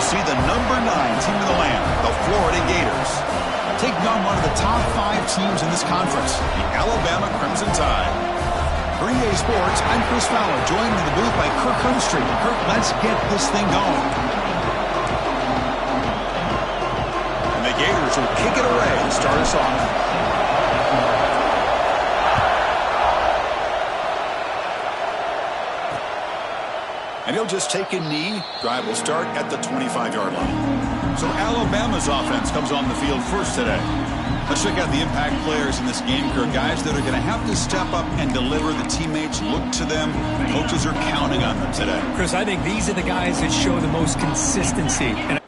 see the #9 team in the land, the Florida Gators, taking on one of the top 5 teams in this conference, the Alabama Crimson Tide. For EA Sports, I'm Chris Fowler, joined in the booth by Kirk Herbstreit. Kirk, let's get this thing going. And the Gators will kick it away to start us off. And he'll just take a knee. Drive will start at the 25-yard line. So Alabama's offense comes on the field first today. Let's check out the impact players in this game, Kirk. Guys that are going to have to step up and deliver. The teammates look to them. Coaches are counting on them today. Chris, I think these are the guys that show the most consistency. And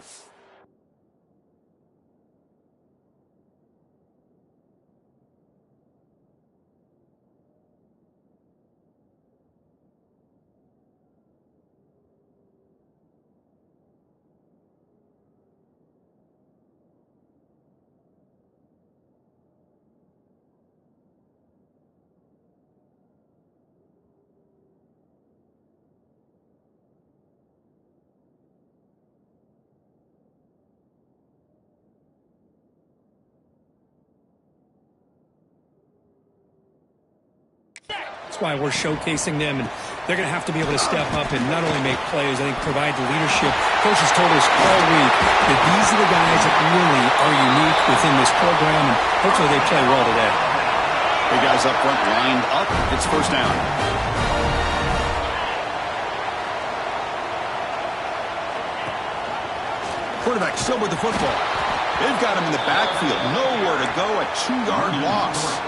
that's why we're showcasing them, and they're going to have to be able to step up and not only make plays, I think provide the leadership. Coaches told us all week that these are the guys that really are unique within this program, and hopefully they play well today. Big guys up front lined up. It's first down. Quarterback still with the football. They've got him in the backfield. Nowhere to go. A 2-yard loss.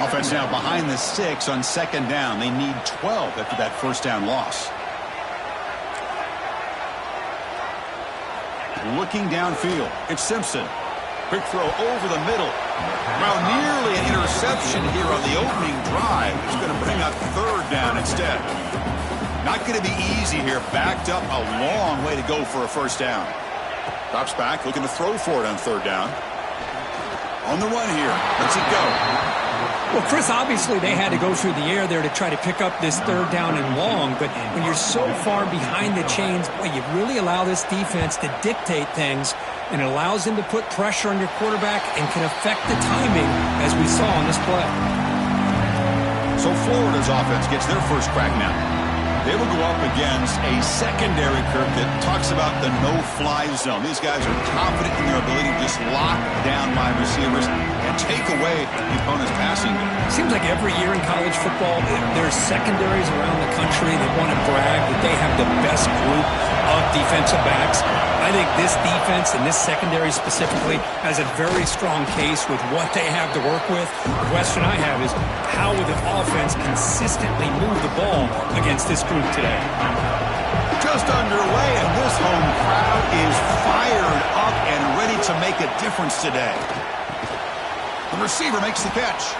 Offense now behind the 6 on second down. They need 12 after that first down loss. Looking downfield. It's Simpson. Quick throw over the middle. Well, nearly an interception here on the opening drive. It's going to bring up third down instead. Not going to be easy here. Backed up a long way to go for a first down. Drops back, looking to throw for it on third down. On the run here. Let's it go. Well, Chris, obviously they had to go through the air there to try to pick up this third down and long, but when you're so far behind the chains, boy, you really allow this defense to dictate things, and it allows them to put pressure on your quarterback and can affect the timing, as we saw on this play. So Florida's offense gets their first crack now. They will go up against a secondary, Kirk, that talks about the no-fly zone. These guys are confident in their ability to just lock down wide receivers and take away the opponent's passing game. Seems like every year in college football, there's secondaries around the country that want to brag that they have the best group of defensive backs. I think this defense and this secondary specifically has a very strong case with what they have to work with. The question I have is, how will the offense consistently move the ball against this group today? Just underway, and this home crowd is fired up and ready to make a difference today. The receiver makes the catch.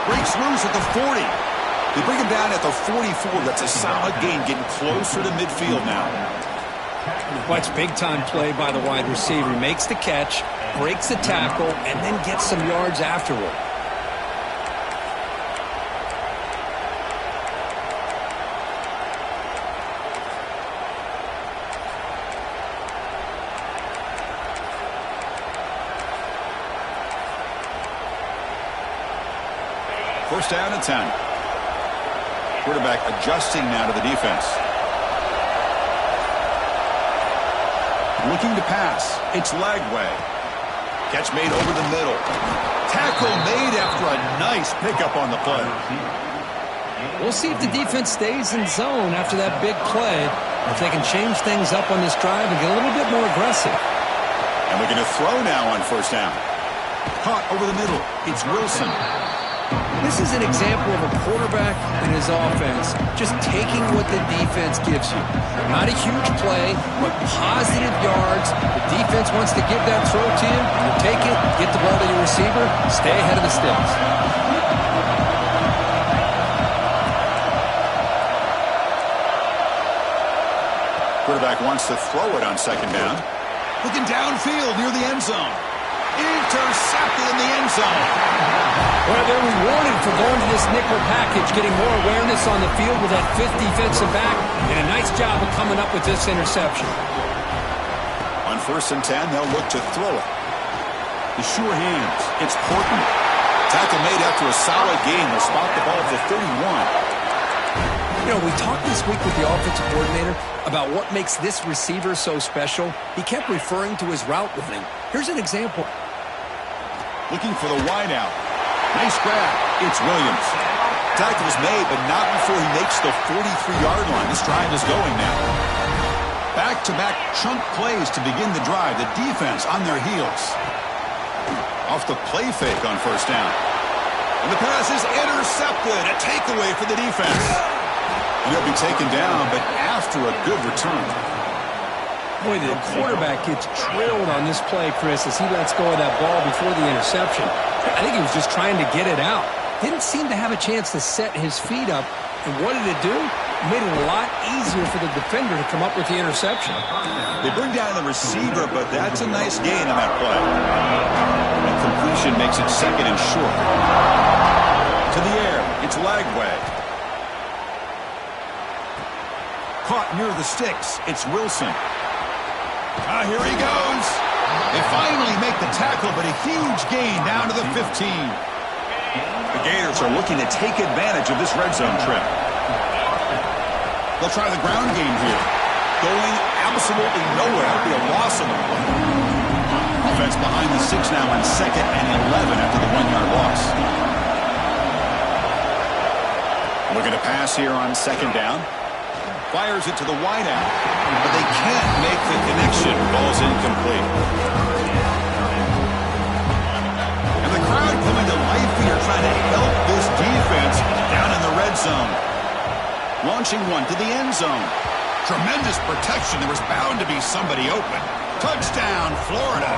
Breaks loose at the 40. They bring him down at the 44. That's a solid gain, getting closer to midfield now. Watch big-time play by the wide receiver. Makes the catch, breaks the tackle, and then gets some yards afterward. First down and 10. Quarterback adjusting now to the defense. Looking to pass. It's Lagway. Catch made over the middle. Tackle made after a nice pickup on the play. We'll see if the defense stays in zone after that big play. If they can change things up on this drive and get a little bit more aggressive. And we're going to throw now on first down. Caught over the middle. It's Wilson. This is an example of a quarterback and his offense just taking what the defense gives you. Not a huge play, but positive yards. The defense wants to give that throw to you. You take it, get the ball to your receiver, stay ahead of the sticks. Quarterback wants to throw it on second down. Looking downfield near the end zone. Intercepted in the end zone. Well, they're rewarded for going to this nickel package, getting more awareness on the field with that fifth defensive back, and a nice job of coming up with this interception. On 1st and 10, they'll look to throw it. The sure hands. It's Portman. Tackle made after a solid gain. They'll spot the ball at the 31. You know, we talked this week with the offensive coordinator about what makes this receiver so special. He kept referring to his route running. Here's an example. Looking for the wideout. Nice grab. It's Williams. Tackle is made, but not before he makes the 43-yard line. This drive is going now. Back-to-back chunk plays to begin the drive. The defense on their heels. Off the play fake on 1st down. And the pass is intercepted. A takeaway for the defense. And he'll be taken down, but after a good return. Boy, the quarterback gets drilled on this play, Chris, as he lets go of that ball before the interception. I think he was just trying to get it out. Didn't seem to have a chance to set his feet up. And what did it do? It made it a lot easier for the defender to come up with the interception. They bring down the receiver, but that's a nice gain on that play. And completion makes it 2nd and short. To the air, it's Lagway. Caught near the sticks. It's Wilson. Here he goes. They finally make the tackle, but a huge gain down to the 15. The Gators are looking to take advantage of this red zone trip. They'll try the ground game here. Going absolutely nowhere. It'll be a loss of the play. Offense behind the 6 now on 2nd and 11 after the 1-yard loss. Looking to pass here on 2nd down. Fires it to the wideout, but they can't make the connection. Ball's incomplete. And the crowd coming to life here, trying to help this defense down in the red zone. Launching one to the end zone. Tremendous protection. There was bound to be somebody open. Touchdown, Florida.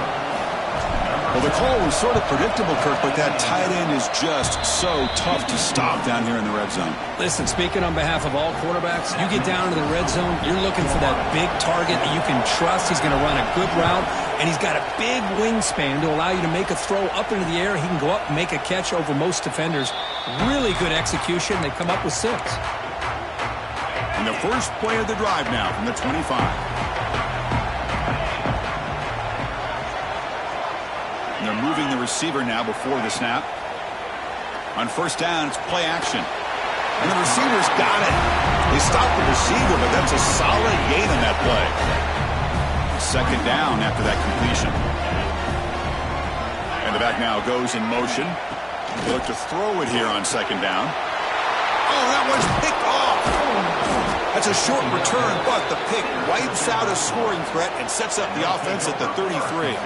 Well, the call was sort of predictable, Kirk, but that tight end is just so tough to stop down here in the red zone. Listen, speaking on behalf of all quarterbacks, you get down to the red zone, you're looking for that big target that you can trust. He's going to run a good route, and he's got a big wingspan to allow you to make a throw up into the air. He can go up and make a catch over most defenders. Really good execution. They come up with 6. And the first play of the drive now from the 25. And they're moving the receiver now before the snap. On 1st down, it's play action. And the receiver's got it. They stopped the receiver, but that's a solid gain on that play. 2nd down after that completion. And the back now goes in motion. They look to throw it here on 2nd down. Oh, that one's picked off. That's a short return, but the pick wipes out a scoring threat and sets up the offense at the 33.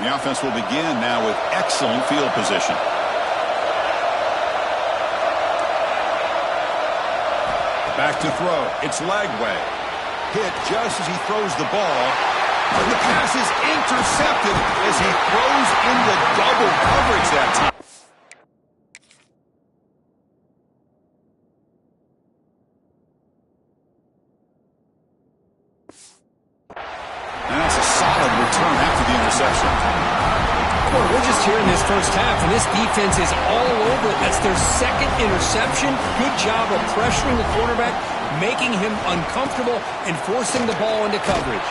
The offense will begin now with excellent field position. Back to throw. It's Lagway. Hit just as he throws the ball. But the pass is intercepted as he throws into double coverage that time. And that's a solid return after the interception. Well, we're just here in this first half, and this defense is all over it. That's their 2nd interception. Good job of pressuring the quarterback, making him uncomfortable, and forcing the ball into coverage.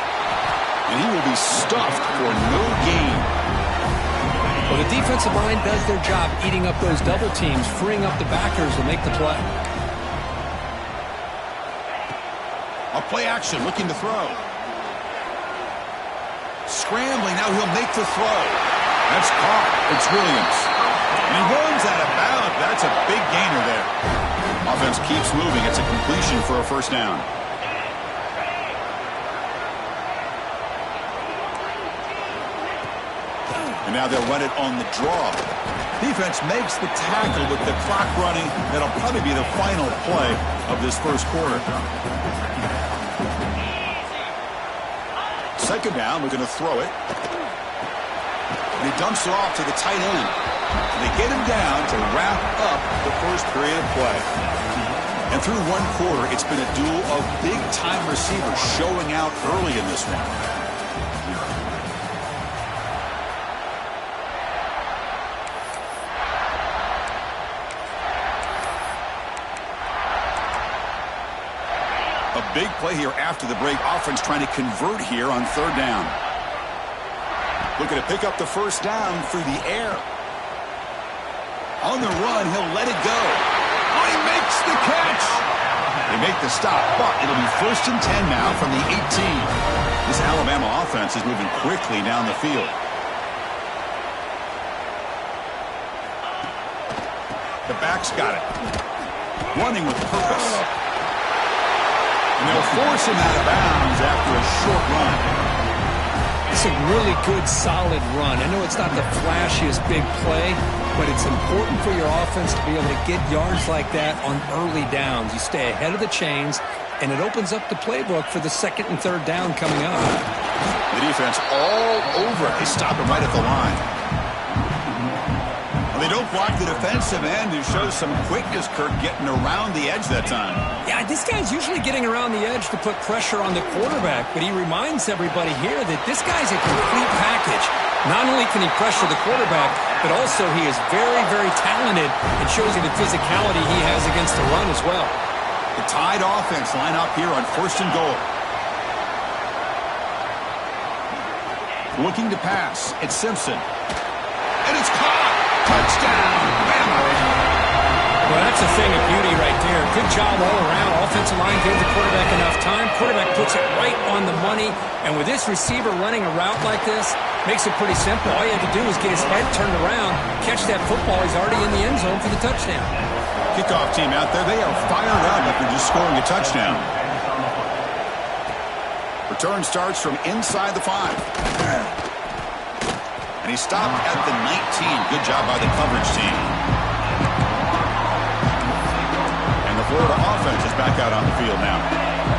And he will be stuffed for no gain. Well, the defensive line does their job eating up those double teams, freeing up the backers to make the play. A play action, looking to throw. Scrambling, now he'll make the throw. That's caught. It's Williams. And he runs out of bounds. That's a big gainer there. Offense keeps moving. It's a completion for a 1st down. And now they'll run it on the draw. Defense makes the tackle with the clock running. That'll probably be the final play of this first quarter. 2nd down, we're going to throw it. And he dumps it off to the tight end. And they get him down to wrap up the first period of play. And through 1 quarter, it's been a duel of big-time receivers showing out early in this one. Big play here after the break. Offense trying to convert here on third down. Looking to pick up the first down through the air. On the run, he'll let it go. Oh, he makes the catch. They make the stop, but it'll be 1st and 10 now from the 18. This Alabama offense is moving quickly down the field. The back's got it. Running with purpose. And they'll force him out of bounds after a short run. It's a really good, solid run. I know it's not the flashiest big play, but it's important for your offense to be able to get yards like that on early downs. You stay ahead of the chains, and it opens up the playbook for the 2nd and 3rd down coming up. The defense all over it. They stop him right at the line. They don't block the defensive end, who shows some quickness, Kirk, getting around the edge that time. Yeah, this guy's usually getting around the edge to put pressure on the quarterback, but he reminds everybody here that this guy's a complete package. Not only can he pressure the quarterback, but also he is very, very talented and shows you the physicality he has against the run as well. The Tide offense line up here on 1st and goal. Looking to pass. It's Simpson. And it's caught. Touchdown, Bama. Well, that's a thing of beauty right there. Good job all around. Offensive line gave the quarterback enough time. Quarterback puts it right on the money. And with this receiver running a route like this, makes it pretty simple. All you have to do is get his head turned around, catch that football. He's already in the end zone for the touchdown. Kickoff team out there. They are fired up after just scoring a touchdown. Return starts from inside the 5. And he stopped at the 19. Good job by the coverage team. And the Florida offense is back out on the field now.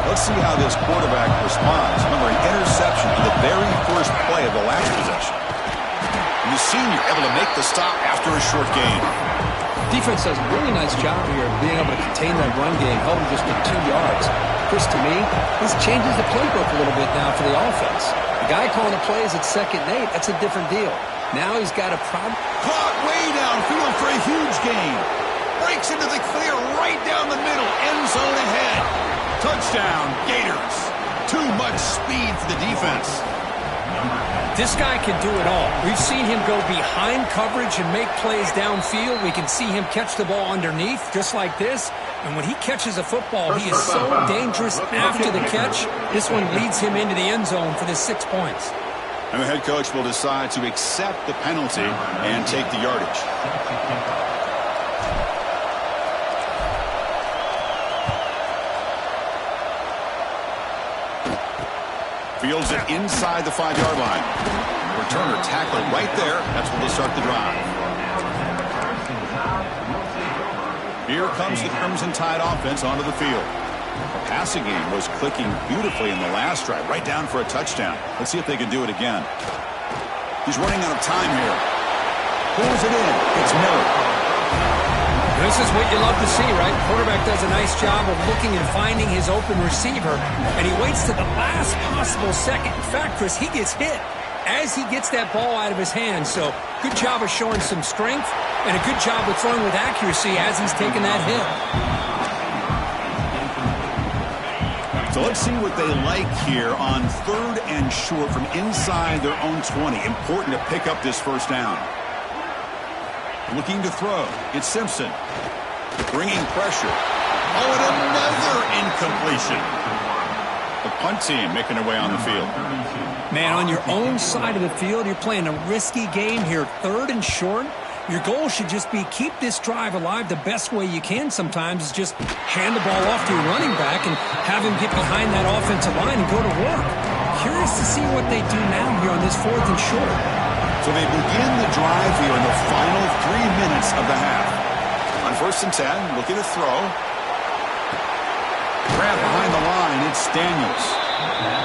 Let's see how this quarterback responds. Remember, an interception on the very first play of the last possession. And the senior able to make the stop after a short gain. Defense does a really nice job here of being able to contain that run game, held him just to 2 yards. Chris, to me, this changes the playbook a little bit now for the offense. The guy calling the plays at 2nd and 8, that's a different deal. Now he's got a problem. Caught way downfield for a huge gain. Breaks into the clear right down the middle. End zone ahead. Touchdown, Gators. Too much speed for the defense. This guy can do it all. We've seen him go behind coverage and make plays downfield. We can see him catch the ball underneath, just like this. And when he catches a football, he is so dangerous after the catch. This one leads him into the end zone for the 6 points. And the head coach will decide to accept the penalty and take the yardage. Fields it inside the 5-yard line. Returner tackled right there. That's where they'll start the drive. Here comes the Crimson Tide offense onto the field. The passing game was clicking beautifully in the last drive, right down for a touchdown. Let's see if they can do it again. He's running out of time here. Pulls it in. It's Miller. This is what you love to see, right? Quarterback does a nice job of looking and finding his open receiver, and he waits to the last possible second. In fact, Chris, he gets hit as he gets that ball out of his hands. So good job of showing some strength and a good job of throwing with accuracy as he's taking that hit. So let's see what they like here on 3rd and short from inside their own 20. Important to pick up this first down. Looking to throw. It's Simpson. Bringing pressure. Oh, and another incompletion. The punt team making their way on the field. Man, on your own side of the field, you're playing a risky game here. 3rd and short. Your goal should just be keep this drive alive the best way you can sometimes is just hand the ball off to your running back and have him get behind that offensive line and go to work. Curious to see what they do now here on this 4th and short. So they begin the drive here in the final 3 minutes of the half. On 1st and 10, looking to throw. Grab behind the line, it's Daniels.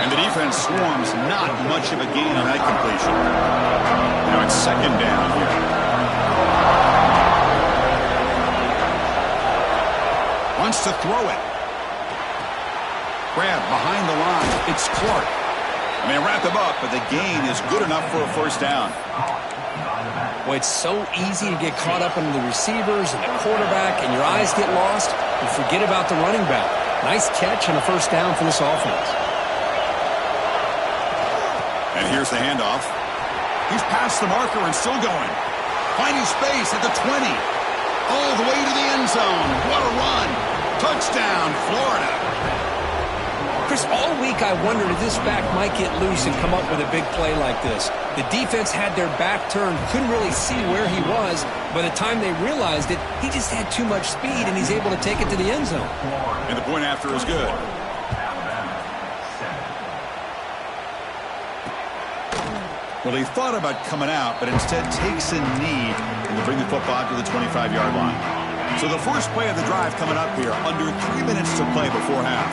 And the defense swarms, not much of a gain on that completion. Now it's 2nd down here. Wants to throw it. Grab behind the line, it's Clark. I mean, wrap him up, but the gain is good enough for a first down. Well, it's so easy to get caught up in the receivers and the quarterback, and your eyes get lost. You forget about the running back. Nice catch and a first down for this offense. And here's the handoff. He's past the marker and still going. Finding space at the 20. All the way to the end zone. What a run. Touchdown, Florida. Chris, all week I wondered if this back might get loose and come up with a big play like this. The defense had their back turned, couldn't really see where he was. By the time they realized it, he just had too much speed, and he's able to take it to the end zone. And the point after is good. Well, he thought about coming out, but instead takes a knee and to bring the football to the 25-yard line. So the first play of the drive coming up here, under 3 minutes to play before half.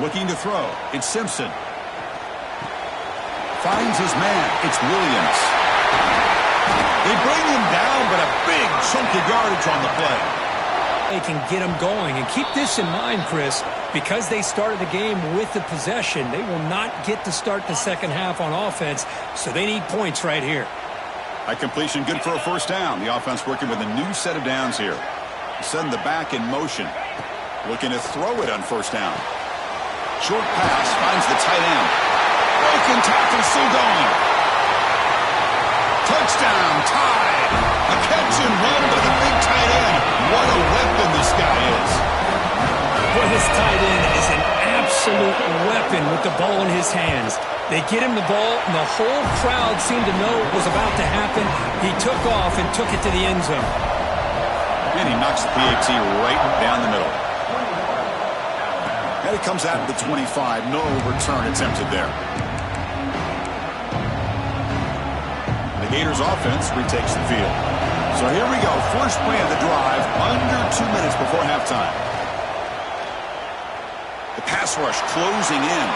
Looking to throw. It's Simpson. Finds his man. It's Williams. They bring him down, but a big chunk of yardage on the play. They can get him going. And keep this in mind, Chris, because they started the game with the possession, they will not get to start the second half on offense, so they need points right here. A completion good for a first down. The offense working with a new set of downs here. Send the back in motion. Looking to throw it on first down. Short pass, finds the tight end. Broken tackle, still going. Touchdown, tied. A catch and run by the big tight end. What a weapon this guy is. Boy, this tight end is an absolute weapon with the ball in his hands. They get him the ball, and the whole crowd seemed to know what was about to happen. He took off and took it to the end zone. And he knocks the PAT right down the middle. And it comes out of the 25. No return attempted there. The Gators offense retakes the field. So here we go. First play of the drive, under 2 minutes before halftime. The pass rush closing in.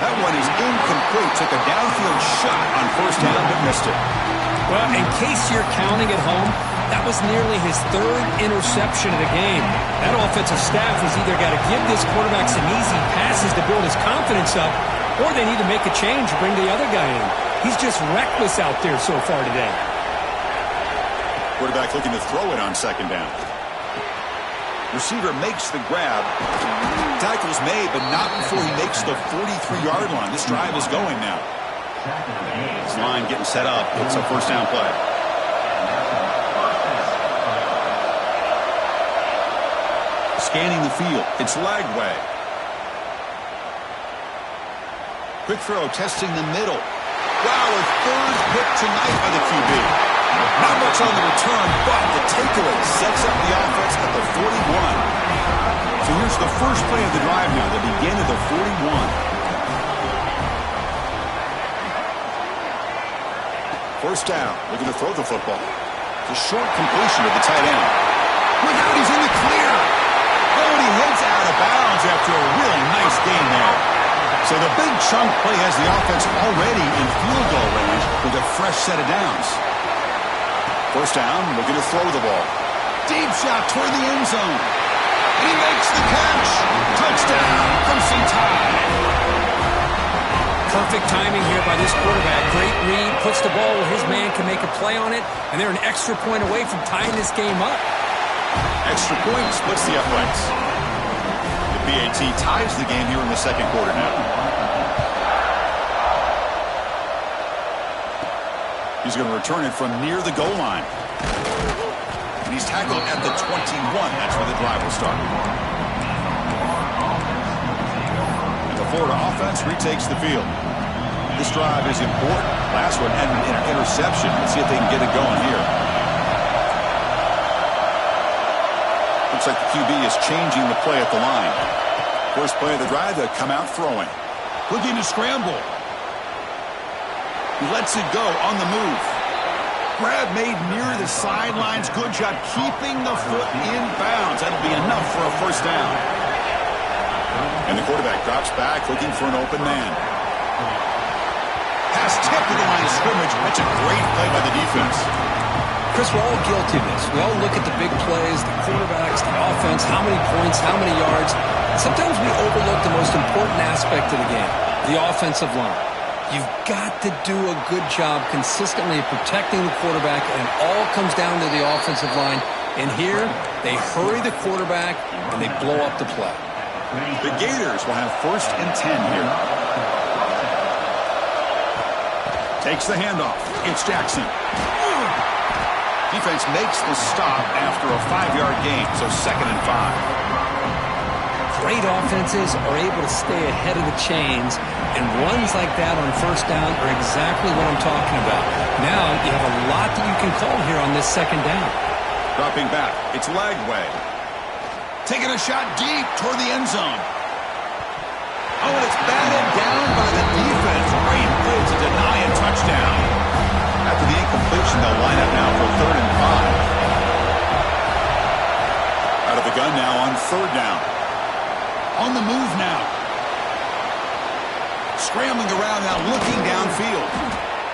That one is incomplete. Took a downfield shot on first down, but missed it. Well, in case you're counting at home, that was nearly his third interception of the game. That offensive staff has either got to give this quarterback some easy passes to build his confidence up, or they need to make a change and bring the other guy in. He's just reckless out there so far today. Quarterback looking to throw it on second down. Receiver makes the grab. Tackle's made, but not before he makes the 43-yard line. This drive is going now. This line getting set up. It's a first down play. Scanning the field. It's Lagway. Quick throw, testing the middle. Wow, a third pick tonight by the QB. Not much on the return, but the takeaway sets up the offense at the 41. So here's the first play of the drive now, the begin of the 41. First down, looking to throw the football. It's a short completion to the tight end. Look out, he's in the clear. Oh, and he heads out of bounds after a really nice gain there. So the big chunk play has the offense already in field goal range with a fresh set of downs. First down, looking to throw the ball. Deep shot toward the end zone. And he makes the catch. Touchdown, Crimson Tide. Perfect timing here by this quarterback. Great read, puts the ball where his man can make a play on it, and they're an extra point away from tying this game up. Extra point splits the uprights. The PAT ties the game here in the second quarter now. He's going to return it from near the goal line. And he's tackled at the 21. That's where the drive will start. And the Florida offense retakes the field. This drive is important. Last one ended in an interception. Let's see if they can get it going here. Looks like the QB is changing the play at the line. First play of the drive, they'll come out throwing. Looking to scramble. He lets it go on the move. Grab made near the sidelines. Good job keeping the foot in bounds. That'll be enough for a first down. And the quarterback drops back looking for an open man. Pass tipped to the line of scrimmage. That's a great play by the defense. Chris, we're all guilty of this. We all look at the big plays, the quarterbacks, the offense, how many points, how many yards. Sometimes we overlook the most important aspect of the game, the offensive line. You've got to do a good job consistently protecting the quarterback, and it all comes down to the offensive line. And here, they hurry the quarterback, and they blow up the play. The Gators will have 1st and 10 here. Takes the handoff. It's Jackson. Defense makes the stop after a 5-yard gain, so 2nd and 5. Great offenses are able to stay ahead of the chains, and runs like that on 1st down are exactly what I'm talking about. Now you have a lot that you can call here on this 2nd down. Dropping back, it's Lagway. Taking a shot deep toward the end zone. Oh, and it's batted down by the defense. Great play to deny a touchdown. After the incompletion, they'll line up now for 3rd and 5. Out of the gun now on 3rd down. On the move now. Scrambling around now, looking downfield.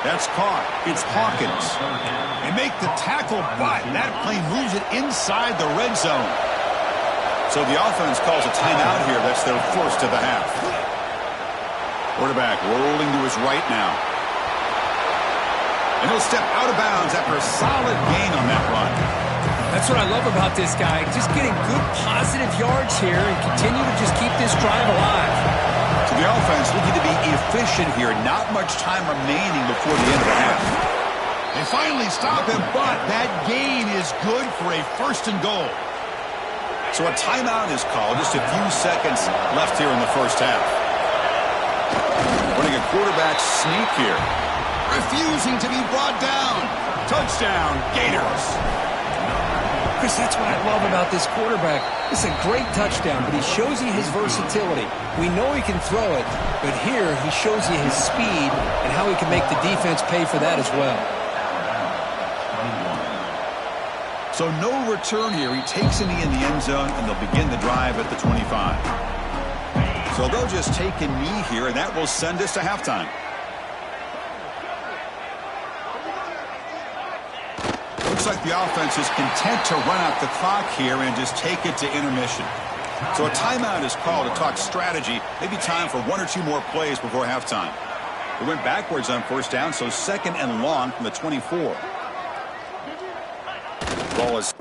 That's caught. It's Hawkins. They make the tackle, but that play moves it inside the red zone. So the offense calls a timeout here. That's their 1st of the half. Quarterback rolling to his right now. And he'll step out of bounds after a solid gain on that run. That's what I love about this guy. Just getting good positive yards here and continue to just keep this drive alive. So the offense looking to be efficient here. Not much time remaining before the end of the half. They finally stop him, but that gain is good for a 1st and goal. So a timeout is called. Just a few seconds left here in the 1st half. Running a quarterback sneak here. Refusing to be brought down. Touchdown, Gators. Chris, that's what I love about this quarterback. It's a great touchdown, but he shows you his versatility. We know he can throw it, but here he shows you his speed and how he can make the defense pay for that as well. So no return here. He takes a knee in the end zone, and they'll begin the drive at the 25. So they'll just take a knee here, and that will send us to halftime. Looks like the offense is content to run out the clock here and just take it to intermission. So a timeout is called to talk strategy. Maybe time for 1 or 2 more plays before halftime. They went backwards on 1st down, so 2nd and long from the 24. Ball is...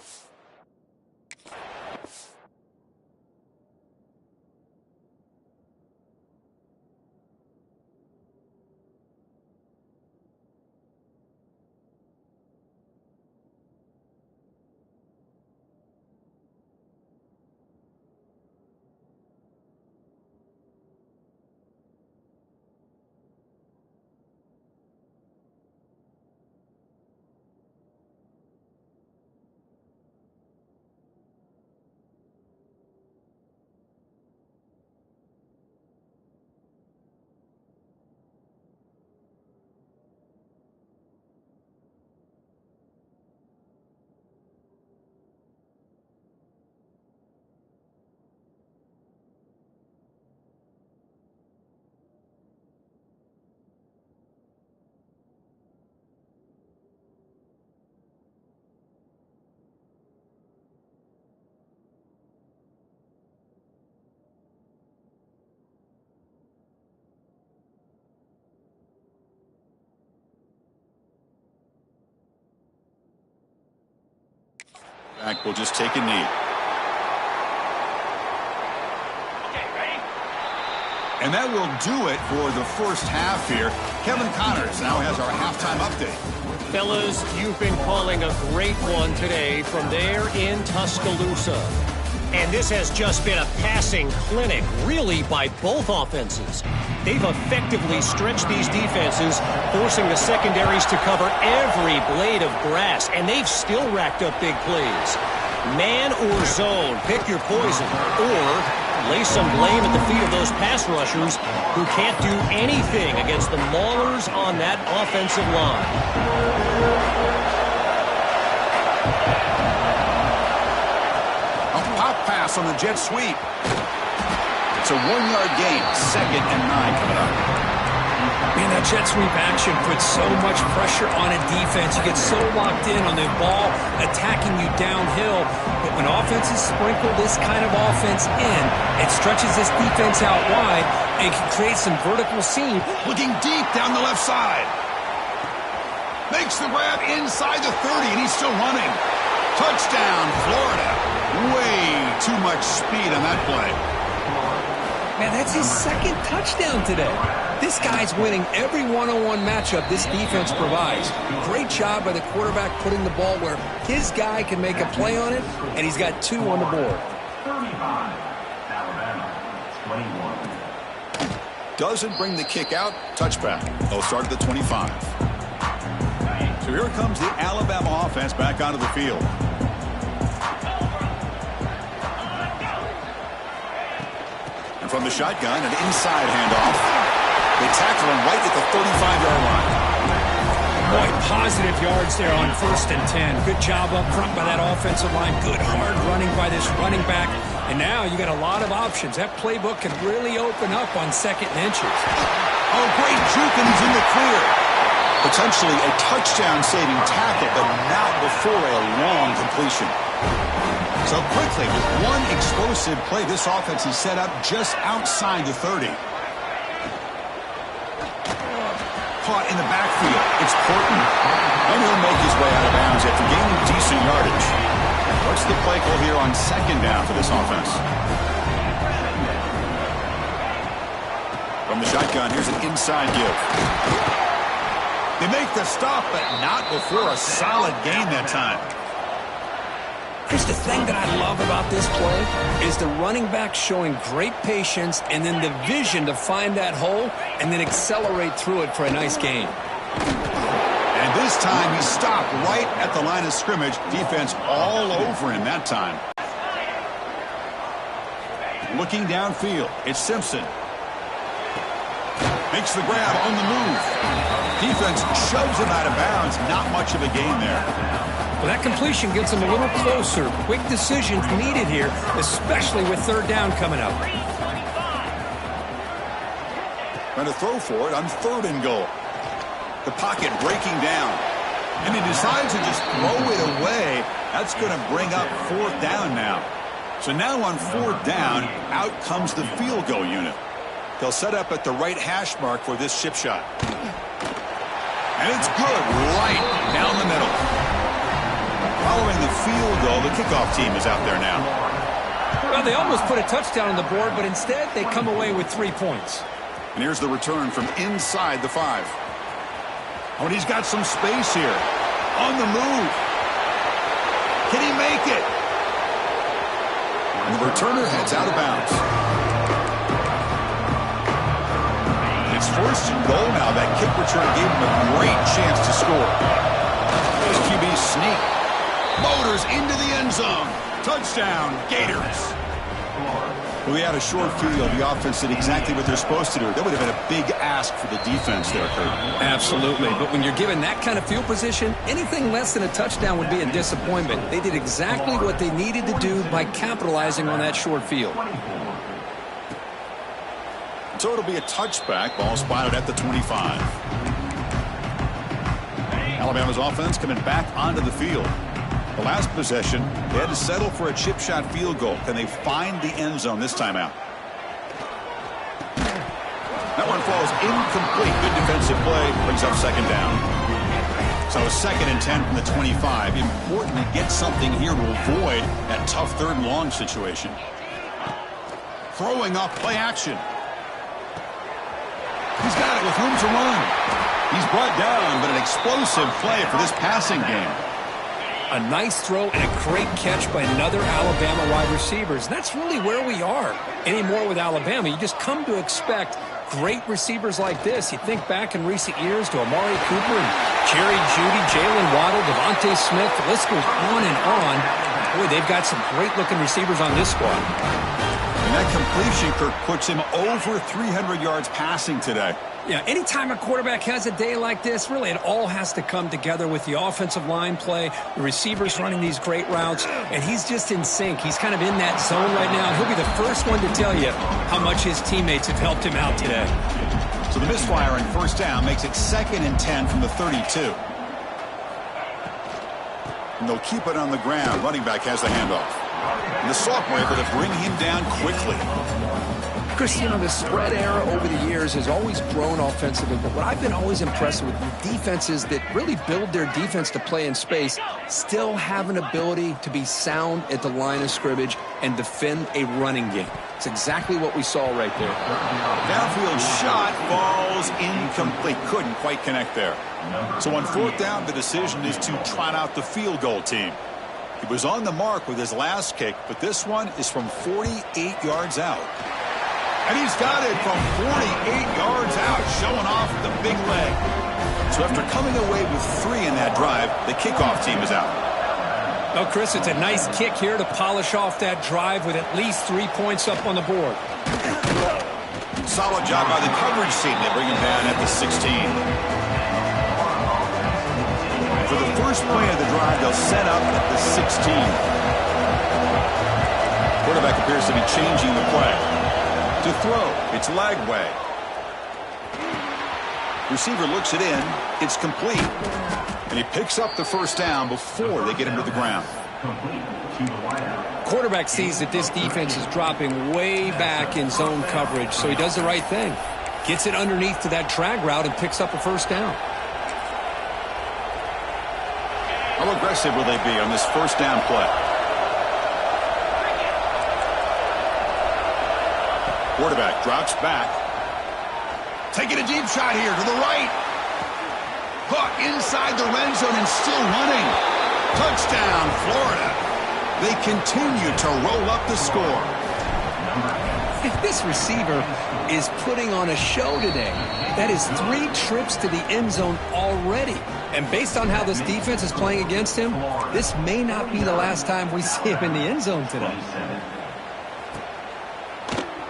Back will just take a knee. Okay, ready? And that will do it for the 1st half here. Kevin Connors now has our halftime update. Fellas, you've been calling a great one today from there in Tuscaloosa. And this has just been a passing clinic, really, by both offenses. They've effectively stretched these defenses, forcing the secondaries to cover every blade of grass, and they've still racked up big plays. Man or zone, pick your poison, or lay some blame at the feet of those pass rushers who can't do anything against the maulers on that offensive line. Pass on the jet sweep. It's a 1-yard gain. 2nd and 9 coming up. Man, that jet sweep action puts so much pressure on a defense. You get so locked in on the ball attacking you downhill. But when offenses sprinkle this kind of offense in, it stretches this defense out wide and can create some vertical seam. Looking deep down the left side. Makes the grab inside the 30, and he's still running. Touchdown, Florida. Way too much speed on that play. Man, that's his second touchdown today. This guy's winning every one-on-one matchup this defense provides. Great job by the quarterback putting the ball where his guy can make a play on it, and he's got 2 on the board. Doesn't bring the kick out. Touchback. They'll start at the 25. So here comes the Alabama offense back onto the field. And from the shotgun, an inside handoff. They tackle him right at the 35-yard line. Boy, positive yards there on 1st and 10. Good job up front by that offensive line. Good hard running by this running back. And now you got a lot of options. That playbook can really open up on 2nd and inches. Oh, great juke, and he's in the clear. Potentially a touchdown-saving tackle, but not before a long completion. So quickly, with one explosive play, this offense is set up just outside the 30. Caught in the backfield. It's Porton. And he'll make his way out of bounds after gaining decent yardage. What's the play call here on 2nd down for this offense? From the shotgun, here's an inside give. They make the stop, but not before a solid gain that time. Chris, the thing that I love about this play is the running back showing great patience and then the vision to find that hole and then accelerate through it for a nice gain. And this time he stopped right at the line of scrimmage. Defense all over him that time. Looking downfield, it's Simpson. Makes the grab on the move. Defense shoves him out of bounds. Not much of a gain there. Well, that completion gets him a little closer. Quick decisions needed here, especially with 3rd down coming up. Trying to throw for it on 3rd and goal. The pocket breaking down. And he decides to just throw it away. That's going to bring up 4th down now. So now on 4th down, out comes the field goal unit. They'll set up at the right hash mark for this chip shot. And it's good right down the middle. Following the field goal, the kickoff team is out there now. Well, they almost put a touchdown on the board, but instead they come away with 3 points. And here's the return from inside the 5. Oh, and he's got some space here. On the move. Can he make it? And the returner heads out of bounds. It's 1st and goal now. That kick return gave him a great chance to score. There's QB sneak. Motors into the end zone. Touchdown, Gators. Well, we had a short field. The offense did exactly what they're supposed to do. That would have been a big ask for the defense there, Kurt. Absolutely. But when you're given that kind of field position, anything less than a touchdown would be a disappointment. They did exactly what they needed to do by capitalizing on that short field. So it'll be a touchback. Ball spotted at the 25. Alabama's offense coming back onto the field. The last possession, they had to settle for a chip shot field goal. Can they find the end zone this time out? That one falls incomplete. Good defensive play. Brings up 2nd down. So 2nd and 10 from the 25. Important to get something here to avoid that tough 3rd and long situation. Throwing off play action. He's got it with room to run. He's brought down, but an explosive play for this passing game. A nice throw and a great catch by another Alabama wide receivers. That's really where we are anymore with Alabama. You just come to expect great receivers like this. You think back in recent years to Amari Cooper and Jerry Jeudy, Jalen Waddle, Devontae Smith. The list goes on and on. Boy, they've got some great-looking receivers on this squad. And that completion, Kirk, puts him over 300 yards passing today. Yeah, anytime a quarterback has a day like this, really it all has to come together with the offensive line play, the receivers running these great routes, and he's just in sync. He's kind of in that zone right now. He'll be the first one to tell you how much his teammates have helped him out today. So the misfire on first down makes it 2nd and 10 from the 32. And they'll keep it on the ground. Running back has the handoff. And the sophomore able to bring him down quickly. Chris, you know, the spread era over the years has always grown offensively, but what I've been always impressed with defenses that really build their defense to play in space still have an ability to be sound at the line of scrimmage and defend a running game. It's exactly what we saw right there. Downfield shot falls incomplete. Couldn't quite connect there. So on 4th down, the decision is to trot out the field goal team. He was on the mark with his last kick, but this one is from 48 yards out. And he's got it from 48 yards out, showing off the big leg. So after coming away with 3 in that drive, the kickoff team is out. Oh, Chris, it's a nice kick here to polish off that drive with at least 3 points up on the board. Solid job by the coverage team. They bring him down at the 16. For the first play of the drive, they'll set up at the 16. Quarterback appears to be changing the play. To throw, it's Lagway. Receiver looks it in. It's complete. And he picks up the first down before they get him to the ground. Quarterback sees that this defense is dropping way back in zone coverage, so he does the right thing. Gets it underneath to that drag route and picks up a first down. How aggressive will they be on this first down play? Quarterback drops back. Taking a deep shot here to the right. Hook inside the red zone and still running. Touchdown, Florida. They continue to roll up the score. This receiver is putting on a show today. That is 3 trips to the end zone already. And based on how this defense is playing against him, this may not be the last time we see him in the end zone today.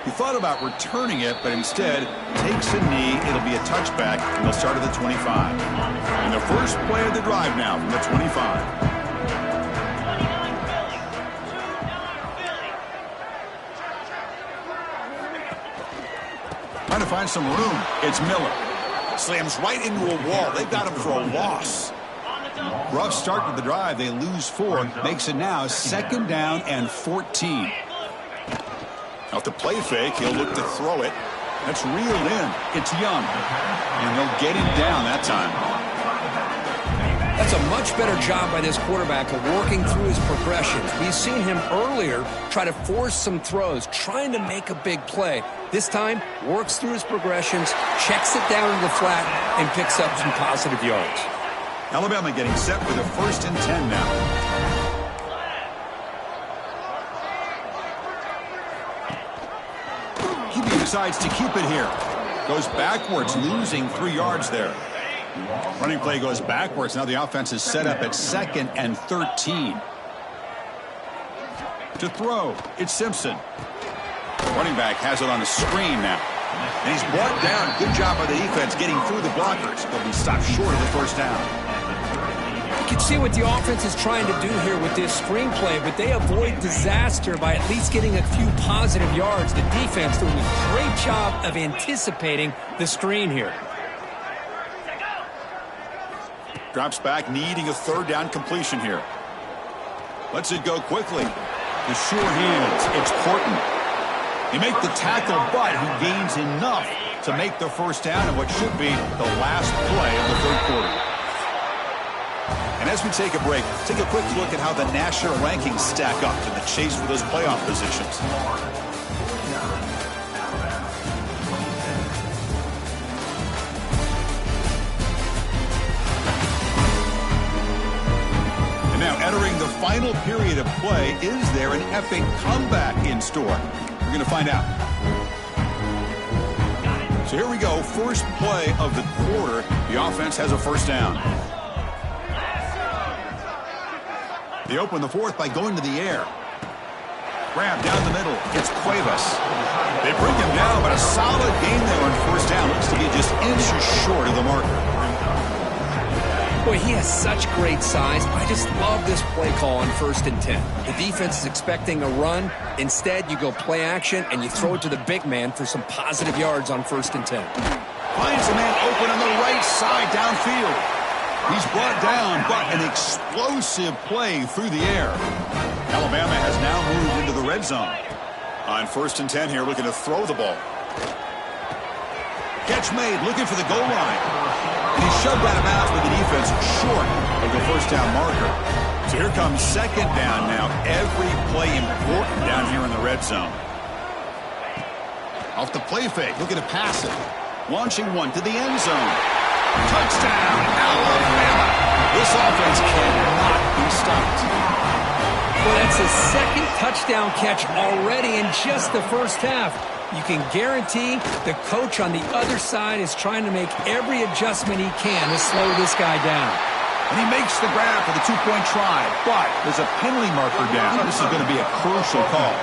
He thought about returning it, but instead takes a knee. It'll be a touchback, and they'll start at the 25. And the first play of the drive now from the 25. Trying to find some room. It's Miller. Slams right into a wall. They've got him for a loss. Rough start to the drive. They lose 4. Makes it now 2nd down and 14. Off the play fake, he'll look to throw it. That's reeled in. It's Young. And they'll get him down that time. That's a much better job by this quarterback of working through his progressions. We've seen him earlier try to force some throws, trying to make a big play. This time, works through his progressions, checks it down to the flat, and picks up some positive yards. Alabama getting set for the 1st and 10 now. Decides to keep it here. Goes backwards, losing 3 yards there. Running play goes backwards. Now the offense is set up at 2nd and 13. To throw, it's Simpson. Running back has it on a screen now. And he's brought down. Good job by the defense getting through the blockers. They'll be stopped short of the first down. You can see what the offense is trying to do here with this screenplay, but they avoid disaster by at least getting a few positive yards. The defense doing a great job of anticipating the screen here. Drops back, needing a 3rd down completion here. Lets it go quickly. The sure hands, it's Horton. He make the tackle, but he gains enough to make the first down in what should be the last play of the 3rd quarter. And as we take a break, take a quick look at how the national rankings stack up in the chase for those playoff positions. And now entering the final period of play, is there an epic comeback in store? We're going to find out. So here we go, first play of the quarter. The offense has a first down. They open the 4th by going to the air. Grab down the middle. It's Cuevas. They bring him down, but a solid game there on first down. Looks to be just inches short of the marker. Boy, he has such great size. I just love this play call on 1st and 10. The defense is expecting a run. Instead, you go play action, and you throw it to the big man for some positive yards on 1st and 10. Finds a man open on the right side downfield. He's brought down, but an explosive play through the air. Alabama has now moved into the red zone. On 1st and 10 here, looking to throw the ball. Catch made, looking for the goal line. And he shoved out of bounds with the defense short of the first down marker. So here comes 2nd down now. Every play important down here in the red zone. Off the play fake, looking to pass it. Launching one to the end zone. Touchdown, Alabama. This offense cannot be stopped. Well, that's his 2nd touchdown catch already in just the first half. You can guarantee the coach on the other side is trying to make every adjustment he can to slow this guy down. And he makes the grab for the 2-point try, but there's a penalty marker down. This is going to be a crucial call.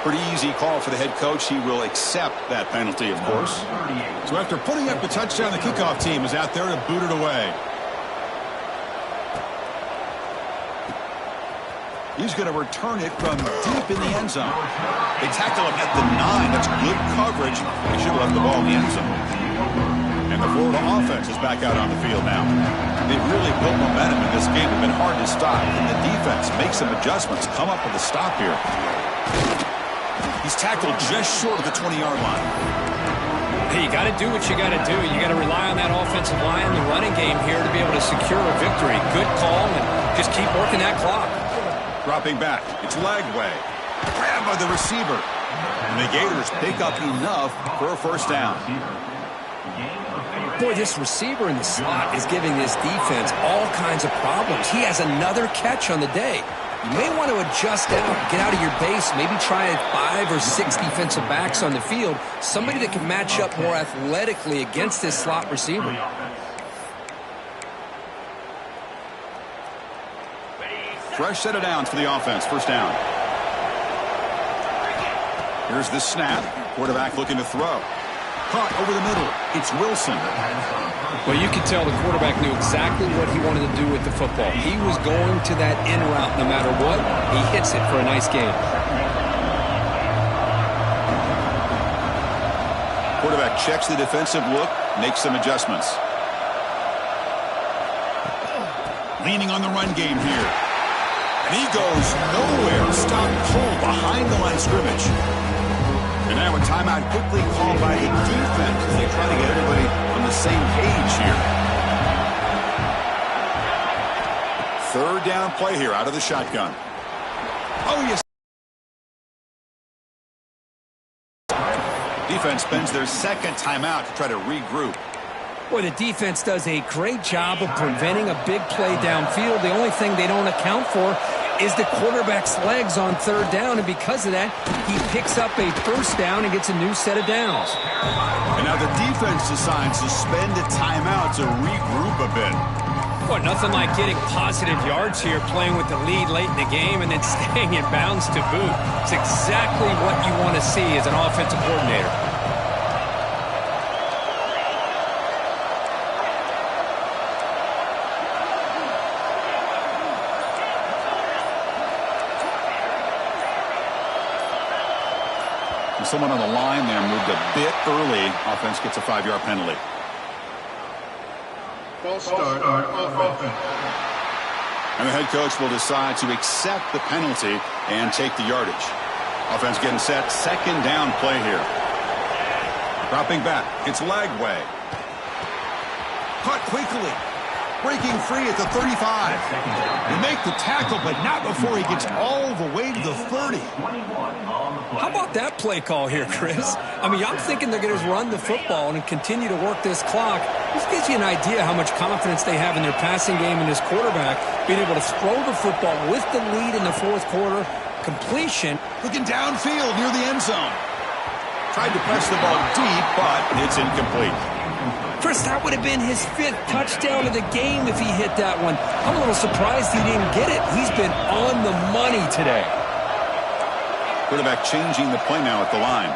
Pretty easy call for the head coach. He will accept that penalty, of course. So after putting up the touchdown, the kickoff team is out there to boot it away. He's going to return it from deep in the end zone. They tackle him at the 9. That's good coverage. They should have left the ball in the end zone. And the Florida offense is back out on the field now. They've really built momentum in this game. It's been hard to stop. And the defense makes some adjustments, come up with a stop here. He's tackled just short of the 20-yard line. Hey, you got to do what you got to do. You got to rely on that offensive line, the running game here to be able to secure a victory. Good call, and just keep working that clock. Dropping back. It's Lagway. Grabbed by the receiver. And the Gators pick up enough for a first down. Boy, this receiver in the slot is giving this defense all kinds of problems. He has another catch on the day. You may want to adjust out, get out of your base, maybe try 5 or 6 defensive backs on the field, somebody that can match up more athletically against this slot receiver. Fresh set of downs for the offense. First down. Here's the snap. Quarterback looking to throw. Caught over the middle. It's Wilson. Well, you could tell the quarterback knew exactly what he wanted to do with the football. He was going to that in route no matter what. He hits it for a nice game. Quarterback checks the defensive look, makes some adjustments. Leaning on the run game here. And he goes nowhere. Stopped cold behind the line of scrimmage. And now a timeout quickly called by the defense as they try to get everybody on the same page here. 3rd down play here out of the shotgun. Oh, yes. Defense spends their 2nd timeout to try to regroup. Boy, the defense does a great job of preventing a big play downfield. The only thing they don't account for is the quarterback's legs on 3rd down, and because of that, he picks up a first down and gets a new set of downs. And now the defense decides to spend a timeout to regroup a bit. Boy, nothing like getting positive yards here, playing with the lead late in the game and then staying in bounds to boot. It's exactly what you want to see as an offensive coordinator. Someone on the line there moved a bit early. Offense gets a 5-yard penalty. False start on offense. And the head coach will decide to accept the penalty and take the yardage. Offense getting set. 2nd down play here. Dropping back. It's Lagway. Caught quickly. Breaking free at the 35. They make the tackle, but not before he gets all the way to the 30. How about that play call here, Chris? I mean, I'm thinking they're going to run the football and continue to work this clock. This gives you an idea how much confidence they have in their passing game and this quarterback being able to throw the football with the lead in the 4th quarter. Completion. Looking downfield near the end zone. Tried to press the ball deep, but it's incomplete. Chris, that would have been his 5th touchdown of the game if he hit that one. I'm a little surprised he didn't get it. He's been on the money today. Quarterback changing the play now at the line.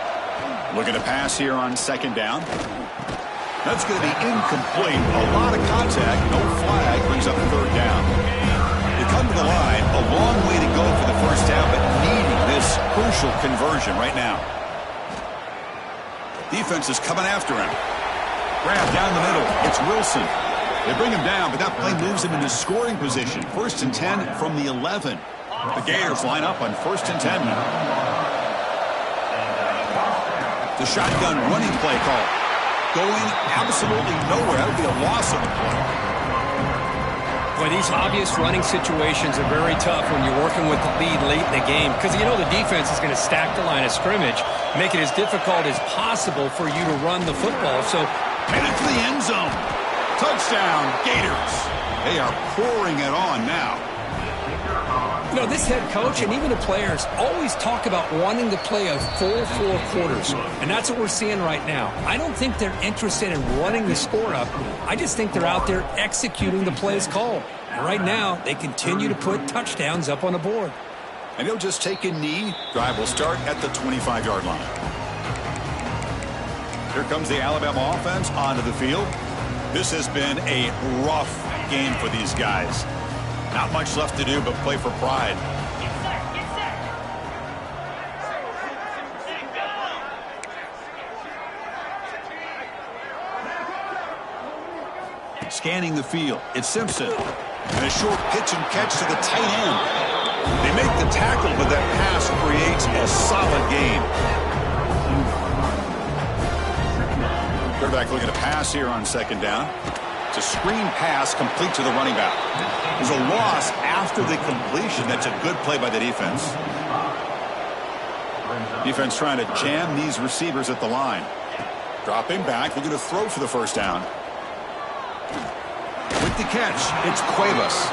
Looking to pass here on 2nd down. That's going to be incomplete. A lot of contact. No flag. Brings up 3rd down. You come to the line. A long way to go for the first down, but needing this crucial conversion right now. Defense is coming after him. Grab down the middle. It's Wilson. They bring him down, but that play moves him into scoring position. 1st and 10 from the 11. The Gators line up on 1st and 10 now. The shotgun running play call. Going absolutely nowhere. That would be a loss of the play. Well, these obvious running situations are very tough when you're working with the lead late in the game because you know the defense is going to stack the line of scrimmage, make it as difficult as possible for you to run the football. So, headed to the end zone. Touchdown, Gators. They are pouring it on now. You know, this head coach and even the players always talk about wanting to play a full 4 quarters, and that's what we're seeing right now. I don't think they're interested in running the score up. I just think they're out there executing the plays called. And right now, they continue to put touchdowns up on the board. And he'll just take a knee. Drive will start at the 25-yard line. Here comes the Alabama offense onto the field. This has been a rough game for these guys. Not much left to do but play for pride. Scanning the field, it's Simpson. And a short pitch and catch to the tight end. They make the tackle, but that pass creates a solid gain. Quarterback looking to pass here on 2nd down. It's a screen pass complete to the running back. There's a loss after the completion. That's a good play by the defense. Defense trying to jam these receivers at the line. Dropping back, looking to throw for the 1st down. With the catch, it's Cuevas.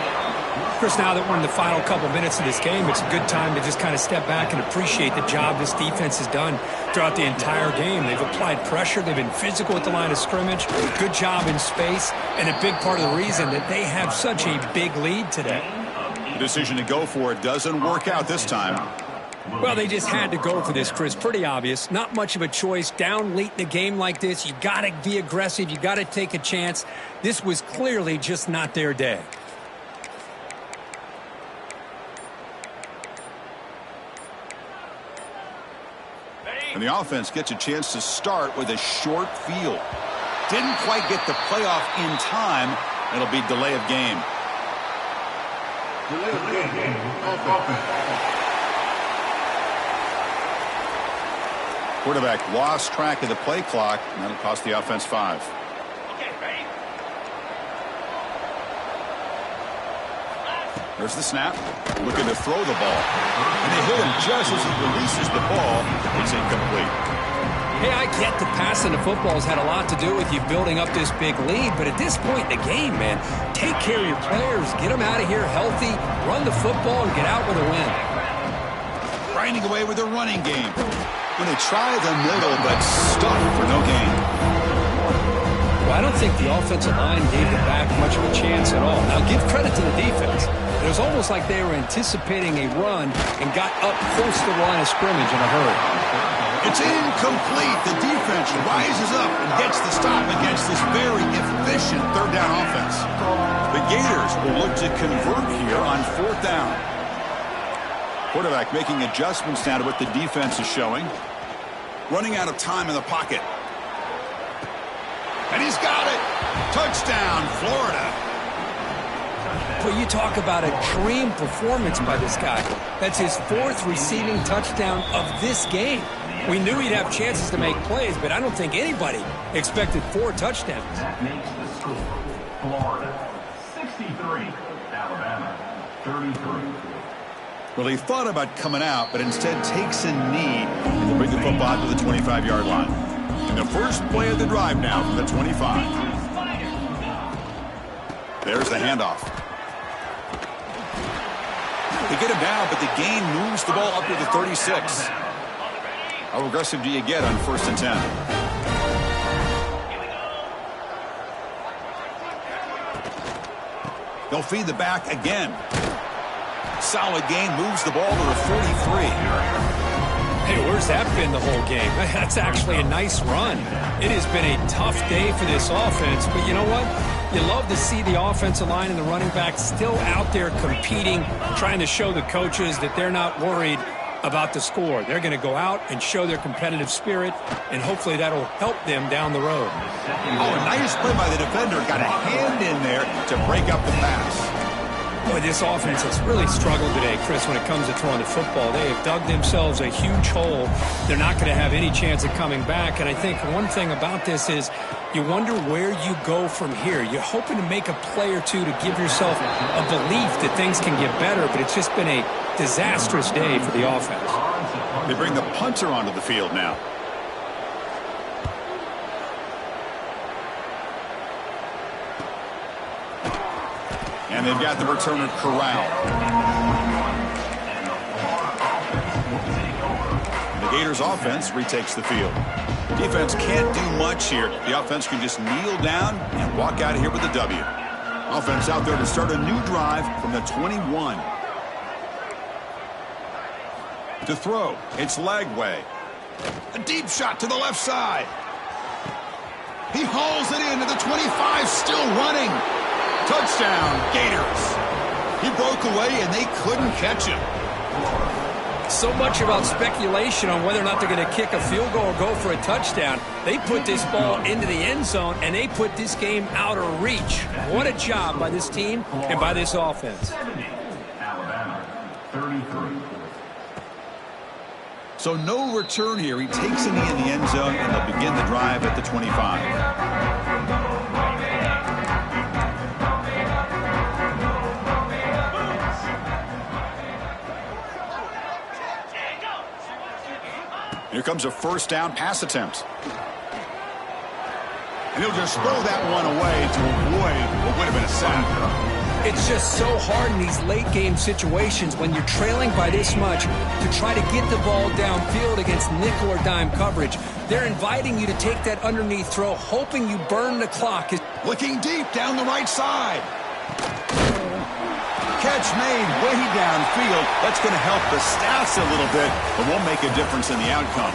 Chris, now that we're in the final couple minutes of this game, it's a good time to just kind of step back and appreciate the job this defense has done throughout the entire game. They've applied pressure. They've been physical at the line of scrimmage. Good job in space, and a big part of the reason that they have such a big lead today. The decision to go for it doesn't work out this time. Well, they just had to go for this, Chris. Pretty obvious. Not much of a choice. Down late in a game like this, you got to be aggressive. You got to take a chance. This was clearly just not their day. And the offense gets a chance to start with a short field. Didn't quite get the playoff in time. It'll be delay of game. Delay of game. Offense. Quarterback lost track of the play clock, and that'll cost the offense 5. There's the snap. Looking to throw the ball. And they hit him just as he releases the ball. It's incomplete. Hey, I get the passing the football has had a lot to do with you building up this big lead, but at this point in the game, man, take care of your players. Get them out of here healthy, run the football, and get out with a win. Grinding away with a running game. When they try the middle, but stuck for no gain. Well, I don't think the offensive line gave the back much of a chance at all. Now, give credit to the defense. It was almost like they were anticipating a run and got up close to the line of scrimmage in a hurry. It's incomplete. The defense rises up and gets the stop against this very efficient 3rd down offense. The Gators will look to convert here on 4th down. Quarterback making adjustments now to what the defense is showing. Running out of time in the pocket. And he's got it. Touchdown, Florida. Well, you talk about a dream performance by this guy. That's his 4th receiving touchdown of this game. We knew he'd have chances to make plays, but I don't think anybody expected 4 touchdowns. That makes the score. Florida 63, Alabama 33. Well, he thought about coming out, but instead takes a knee to bring the football to the 25-yard line. And the first play of the drive now from the 25. There's the handoff. They get him down, but the gain moves the ball up to the 36. How aggressive do you get on 1st and 10? They'll feed the back again. Solid gain, moves the ball to the 43. Hey, where's that been the whole game? That's actually a nice run. It has been a tough day for this offense, but you know what? You love to see the offensive line and the running back still out there competing, trying to show the coaches that they're not worried about the score. They're going to go out and show their competitive spirit, and hopefully that'll help them down the road. Oh, a nice play by the defender. Got a hand in there to break up the pass. Boy, this offense has really struggled today, Chris, when it comes to throwing the football. They have dug themselves a huge hole. They're not going to have any chance of coming back. And I think one thing about this is you wonder where you go from here. You're hoping to make a play or two to give yourself a belief that things can get better, but it's just been a disastrous day for the offense. They bring the punter onto the field now. And they've got the returner corralled. And the Gators offense retakes the field. Defense can't do much here. The offense can just kneel down and walk out of here with a W. Offense out there to start a new drive from the 21. To throw, it's Lagway. A deep shot to the left side. He hauls it into the 25, still running. Touchdown, Gators. He broke away, and they couldn't catch him. So much about speculation on whether or not they're going to kick a field goal or go for a touchdown. They put this ball into the end zone, and they put this game out of reach. What a job by this team and by this offense. 70, Alabama, 33. So no return here. He takes a knee in the end zone, and they'll begin the drive at the 25. Here comes a first down pass attempt. And he'll just throw that one away to avoid what would have been a sack. It's just so hard in these late-game situations when you're trailing by this much to try to get the ball downfield against nickel or dime coverage. They're inviting you to take that underneath throw, hoping you burn the clock. Looking deep down the right side. Catch made way downfield. That's going to help the stats a little bit, but won't make a difference in the outcome.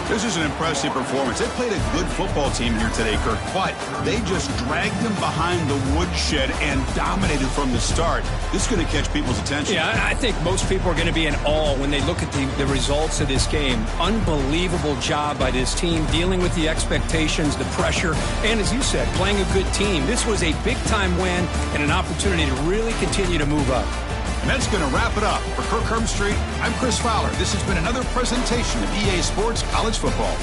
This is an impressive performance. They played a good football team here today, Kirk, but they just dragged them behind the woodshed and dominated from the start. This is going to catch people's attention. Yeah, I think most people are going to be in awe when they look at the results of this game. Unbelievable job by this team, dealing with the expectations, the pressure, and as you said, playing a good team. This was a big-time win and an opportunity to really continue to move up. And that's going to wrap it up. For Kirk Herbstreit, I'm Chris Fowler. This has been another presentation of EA Sports College Football.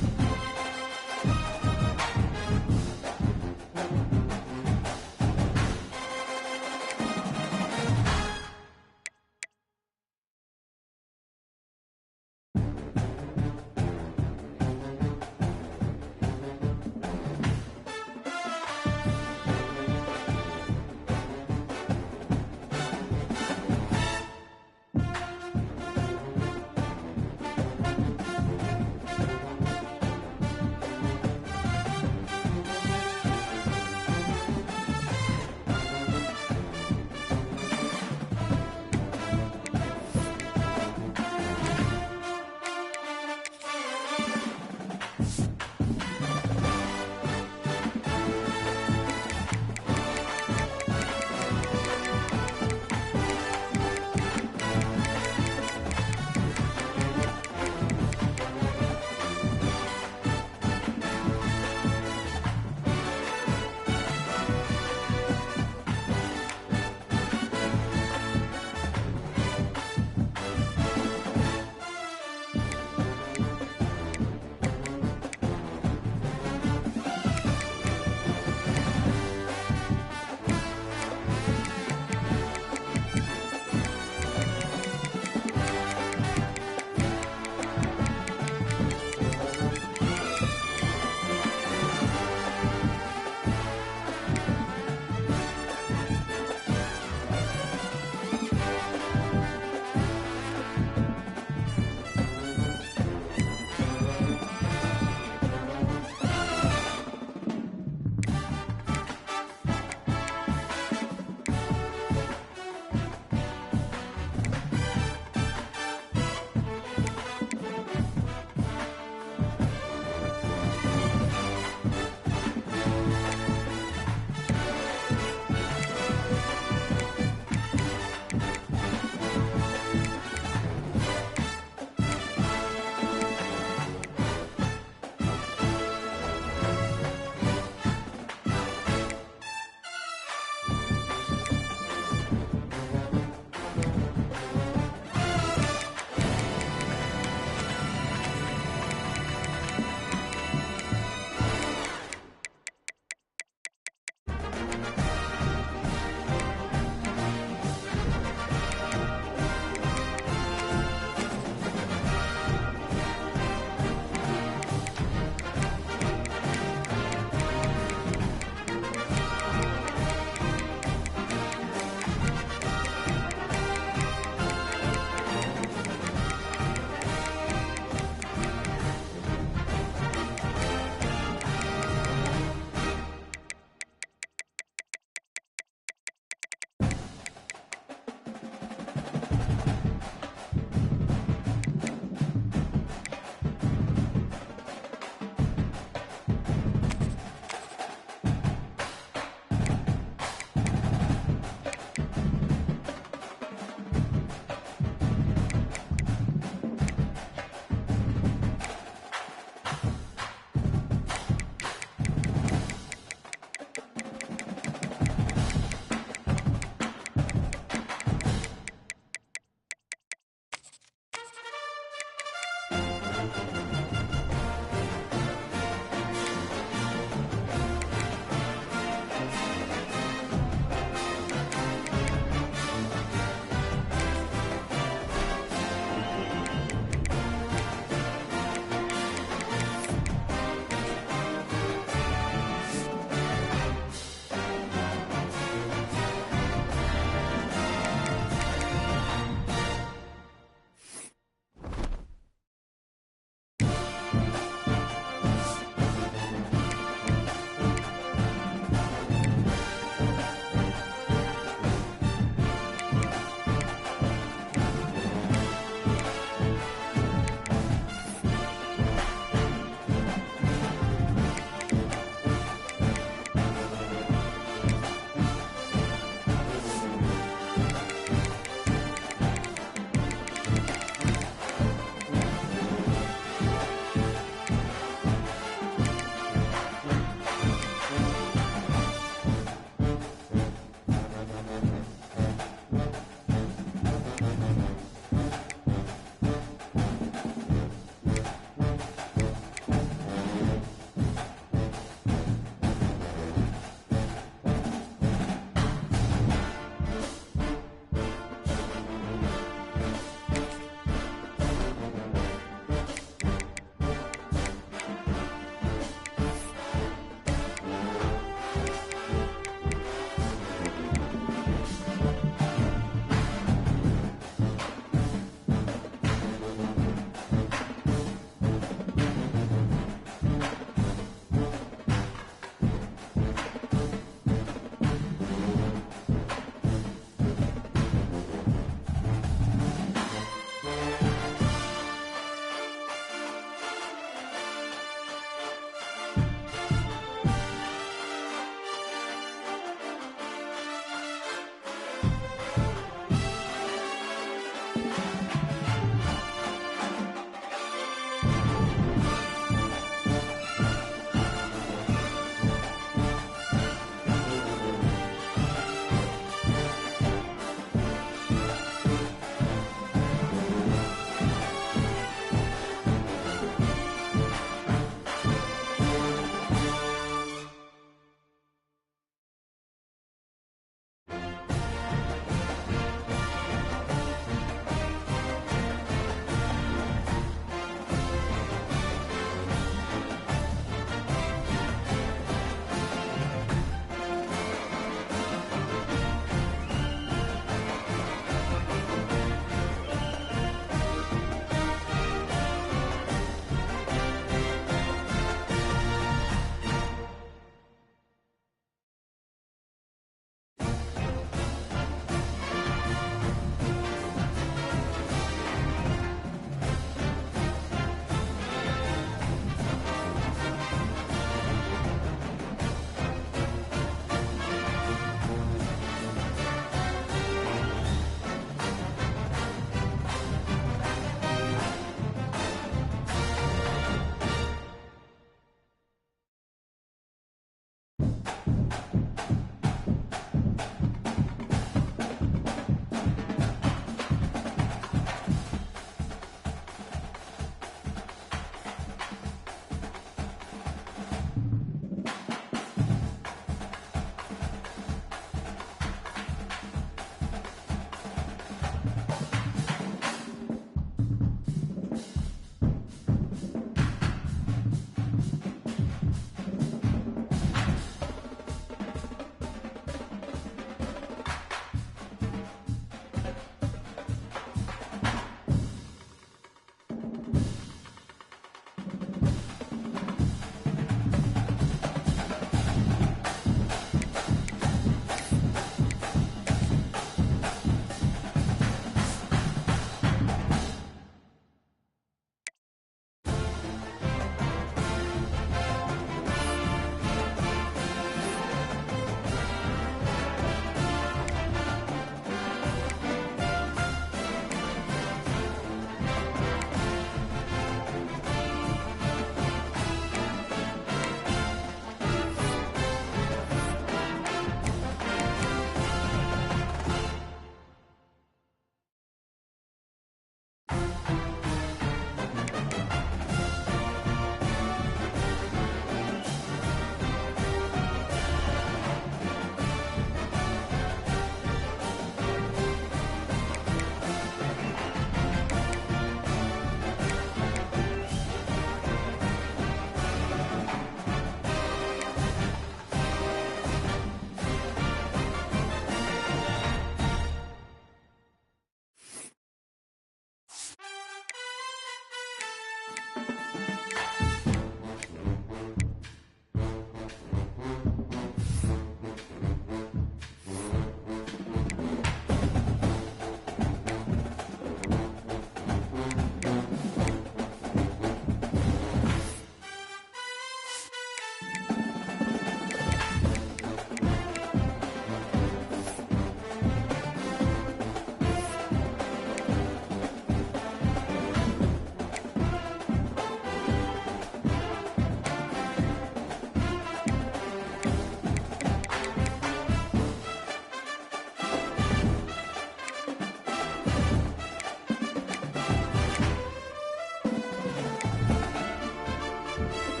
Bama.